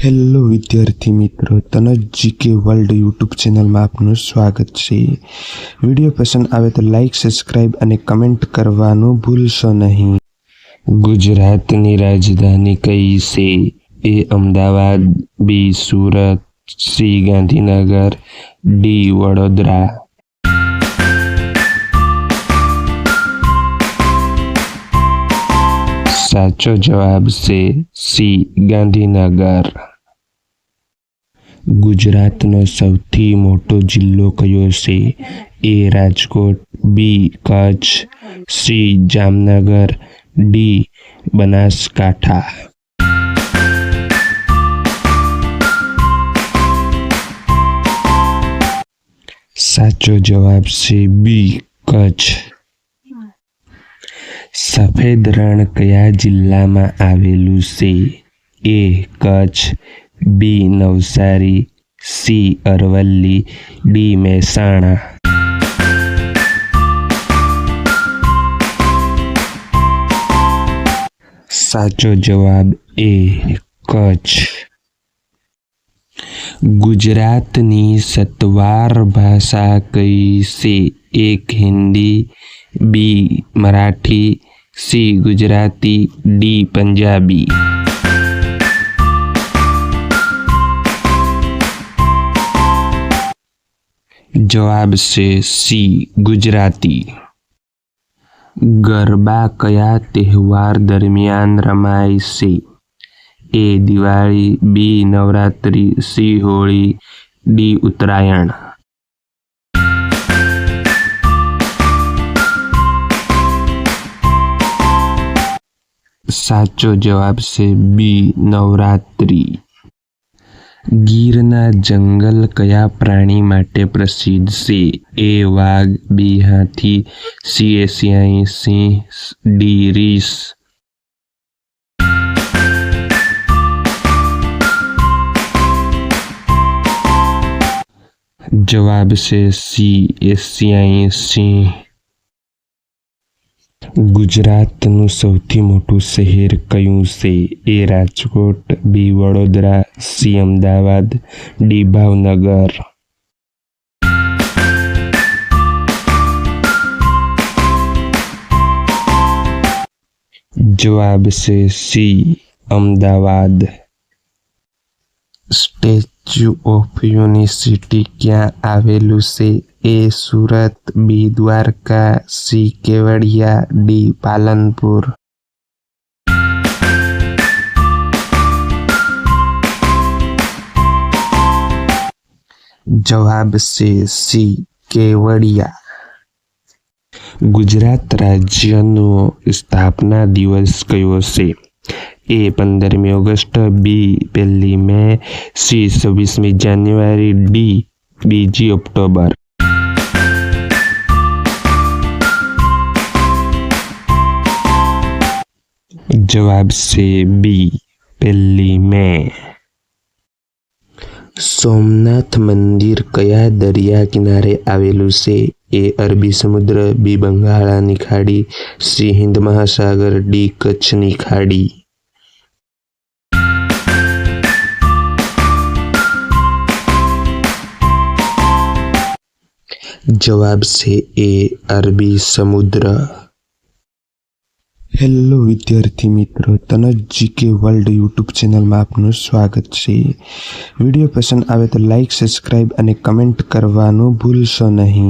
Hello વિદ્યાર્થી મિત્રો, તનજ GK world YouTube ચેનલમાં આપનું સ્વાગત છે। વિડીયો પસંદ આવે તો લાઇક, સબસ્ક્રાઇબ અને કમેન્ટ કરવાનું ભૂલશો નહીં। ગુજરાતની રાજધાની કઈ છે? એ અમદાવાદ, બી સુરત, સી ગાંધીનગર, ડી વડોદરા। સાચો જવાબ છે સી ગાંધીનગર। ગુજરાતનો સૌથી મોટો જિલ્લો કયો છે? એ રાજકોટ, બી કચ્છ, સી જામનગર, ડી બનાસકાંઠા। સાચો જવાબ છે બી કચ્છ। સફેદ રણ કયા જિલ્લામાં આવેલું છે? એ કચ્છ, બી નવસારી, સી અરવલ્લી, ડી મહેસાણા। સાચો જવાબ એ કચ્છ। ગુજરાતની સત્વાર ભાષા કઈ છે? એક હિન્દી, બી મરાઠી, સી ગુજરાતી, ડી પંજાબી। જવાબ છે સી ગુજરાતી। ગરબા કયા તહેવાર દરમિયાન રમાય છે? એ દિવાળી, બી નવરાત્રી, સી હોળી, ડી ઉત્તરાયણ। સાચો જવાબ છે બી નવરાત્રી। ગીરના જંગલ કયા પ્રાણી માટે પ્રસિદ્ધ છે? એ વાઘ, બી હાથી, સી એશિયાઈ સિંહ, ડી રીંછ। જવાબ છે સી એશિયાઈ સિંહ। ગુજરાતનું સૌથી મોટું શહેર કયું છે? એ રાજકોટ, બી વડોદરા, સી અમદાવાદ, ડી ભાવનગર। જવાબ છે C Ahmedabad. Statue of unity ક્યાં આવેલું છે? એ સુરત, બી દ્વારકા, સી કેવડિયા, ડી પાલનપુર। જવાબ છે સી કેવડિયા। ગુજરાત રાજ્યનો સ્થાપના દિવસ કયો છે? એ 15મી ઓગસ્ટ, બી 1લી મે, સી 26મી જાન્યુઆરી, ડી 2 ઓક્ટોબર। જવાબ છે બી 1લી મે। સોમનાથ મંદિર કયા દરિયા કિનારે આવેલું છે? એ અરબી સમુદ્ર, બી બંગાળની ખાડી, સી હિન્દ મહાસાગર, ડી કચ્છની ખાડી। જવાબ છે એ અરબી સમુદ્ર। હેલો વિદ્યાર્થી મિત્રો, તનજ જીકે વર્લ્ડ યુટ્યુબ ચેનલમાં આપનું સ્વાગત છે। વિડીયો પસંદ આવે તો લાઇક, સબસ્ક્રાઇબ અને કમેન્ટ કરવાનું ભૂલશો નહીં।